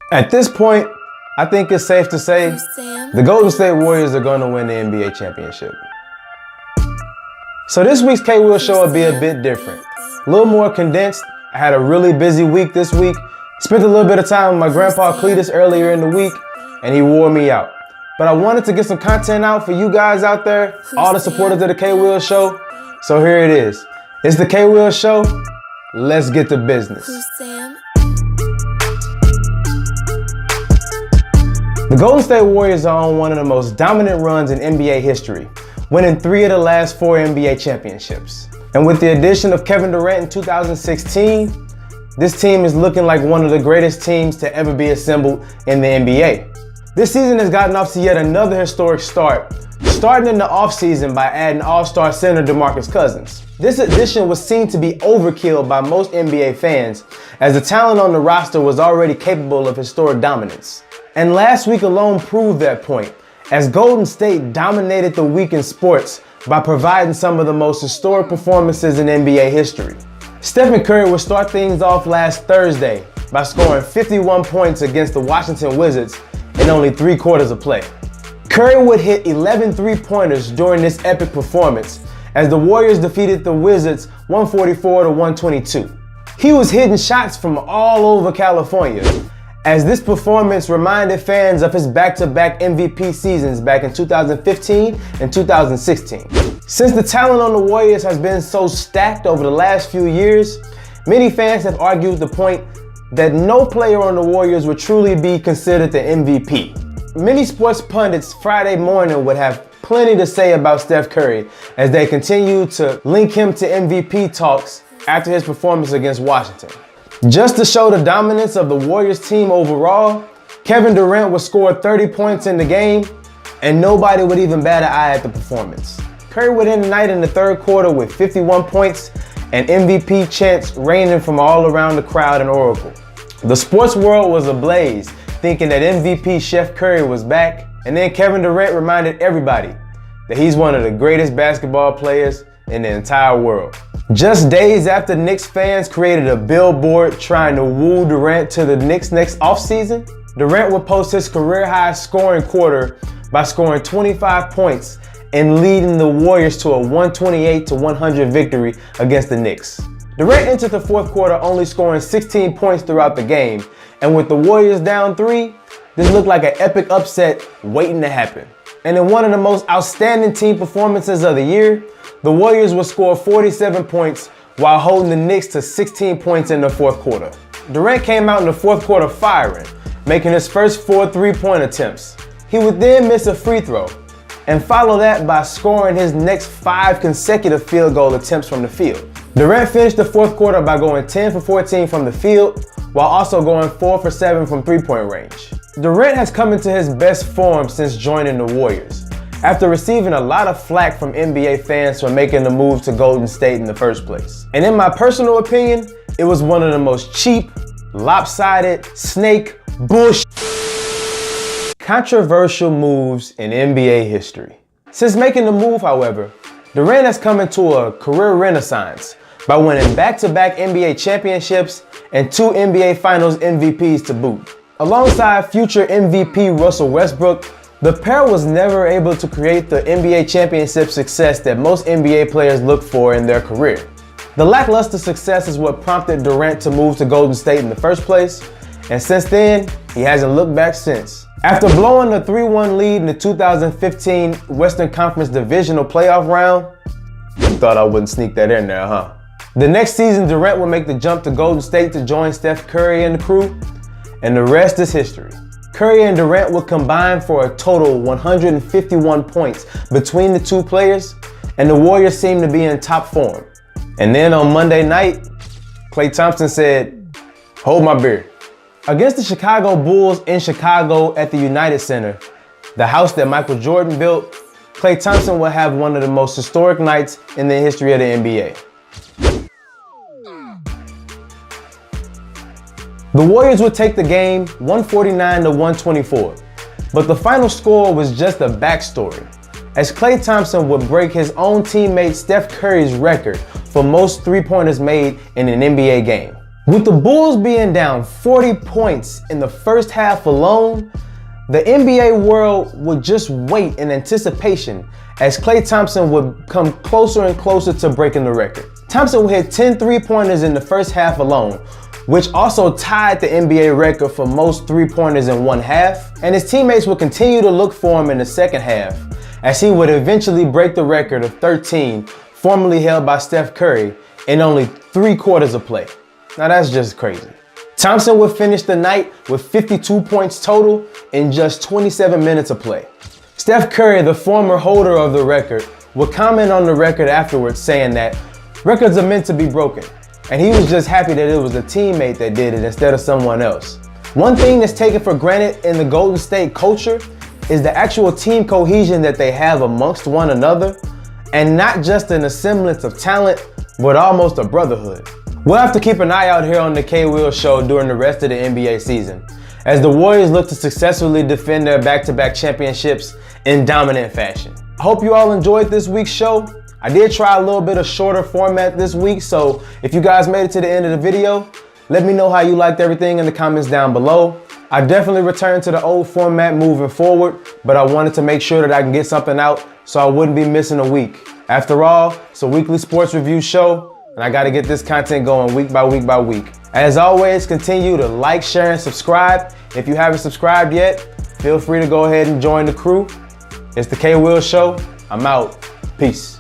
At this point, I think it's safe to say the Golden State Warriors are going to win the NBA championship. So this week's K-Will show will be a bit different. A little more condensed. I had a really busy week this week. Spent a little bit of time with my grandpa Cletus earlier in the week, and he wore me out. But I wanted to get some content out for you guys out there, all the supporters of the K-Will show. So here it is. It's the K-Will show. Let's get to business. The Golden State Warriors are on one of the most dominant runs in NBA history, winning 3 of the last 4 NBA championships. And with the addition of Kevin Durant in 2016, this team is looking like one of the greatest teams to ever be assembled in the NBA. This season has gotten off to yet another historic start, starting in the offseason by adding All-Star center DeMarcus Cousins. This addition was seen to be overkill by most NBA fans, as the talent on the roster was already capable of historic dominance. And last week alone proved that point, as Golden State dominated the week in sports by providing some of the most historic performances in NBA history. Stephen Curry would start things off last Thursday by scoring 51 points against the Washington Wizards in only 3 quarters of play. Curry would hit 11 three-pointers during this epic performance as the Warriors defeated the Wizards 144 to 122. He was hitting shots from all over California, as this performance reminded fans of his back-to-back MVP seasons back in 2015 and 2016. Since the talent on the Warriors has been so stacked over the last few years, many fans have argued the point that no player on the Warriors would truly be considered the MVP. Many sports pundits Friday morning would have plenty to say about Steph Curry as they continue to link him to MVP talks after his performance against Washington. Just to show the dominance of the Warriors team overall, Kevin Durant would score 30 points in the game, and nobody would even bat an eye at the performance. Curry would end the night in the third quarter with 51 points and MVP chants raining from all around the crowd in Oracle. The sports world was ablaze, thinking that MVP Chef Curry was back, and then Kevin Durant reminded everybody that he's one of the greatest basketball players in the entire world. Just days after Knicks fans created a billboard trying to woo Durant to the Knicks next offseason, Durant would post his career-high scoring quarter by scoring 25 points and leading the Warriors to a 128-100 victory against the Knicks. Durant entered the fourth quarter only scoring 16 points throughout the game, and with the Warriors down 3, this looked like an epic upset waiting to happen. And in one of the most outstanding team performances of the year, the Warriors would score 47 points while holding the Knicks to 16 points in the fourth quarter. Durant came out in the fourth quarter firing, making his first 4 three-point attempts. He would then miss a free throw, and follow that by scoring his next 5 consecutive field goal attempts from the field. Durant finished the fourth quarter by going 10 for 14 from the field, while also going 4 for 7 from three-point range. Durant has come into his best form since joining the Warriors, after receiving a lot of flack from NBA fans for making the move to Golden State in the first place. And in my personal opinion, it was one of the most cheap, lopsided, snake, bullshit, controversial moves in NBA history. Since making the move, however, Durant has come into a career renaissance by winning back-to-back NBA championships and 2 NBA Finals MVPs to boot. Alongside future MVP Russell Westbrook, the pair was never able to create the NBA championship success that most NBA players look for in their career. The lackluster success is what prompted Durant to move to Golden State in the first place, and since then, he hasn't looked back since. After blowing the 3-1 lead in the 2015 Western Conference Divisional Playoff round, you thought I wouldn't sneak that in there, huh? The next season, Durant will make the jump to Golden State to join Steph Curry and the crew, and the rest is history. Curry and Durant will combine for a total 151 points between the 2 players, and the Warriors seem to be in top form. And then on Monday night, Klay Thompson said, "Hold my beer." Against the Chicago Bulls in Chicago at the United Center, the house that Michael Jordan built, Klay Thompson will have one of the most historic nights in the history of the NBA. The Warriors would take the game 149 to 124, but the final score was just a backstory, as Klay Thompson would break his own teammate Steph Curry's record for most three-pointers made in an NBA game. With the Bulls being down 40 points in the first half alone, the NBA world would just wait in anticipation as Klay Thompson would come closer and closer to breaking the record. Thompson would hit 10 three-pointers in the first half alone, which also tied the NBA record for most three-pointers in one half, and his teammates would continue to look for him in the second half, as he would eventually break the record of 13, formerly held by Steph Curry, in only 3 quarters of play. Now that's just crazy. Thompson would finish the night with 52 points total in just 27 minutes of play. Steph Curry, the former holder of the record, would comment on the record afterwards saying that records are meant to be broken, and he was just happy that it was a teammate that did it instead of someone else. One thing that's taken for granted in the Golden State culture is the actual team cohesion that they have amongst one another, and not just an semblance of talent, but almost a brotherhood. We'll have to keep an eye out here on the K-Will Show during the rest of the NBA season, as the Warriors look to successfully defend their back-to-back championships in dominant fashion. I hope you all enjoyed this week's show. I did try a little bit of shorter format this week, so if you guys made it to the end of the video, let me know how you liked everything in the comments down below. I definitely returned to the old format moving forward, but I wanted to make sure that I can get something out so I wouldn't be missing a week. After all, it's a weekly sports review show, and I gotta get this content going week by week by week. As always, continue to like, share, and subscribe. If you haven't subscribed yet, feel free to go ahead and join the crew. It's the K-Will Show. I'm out. Peace.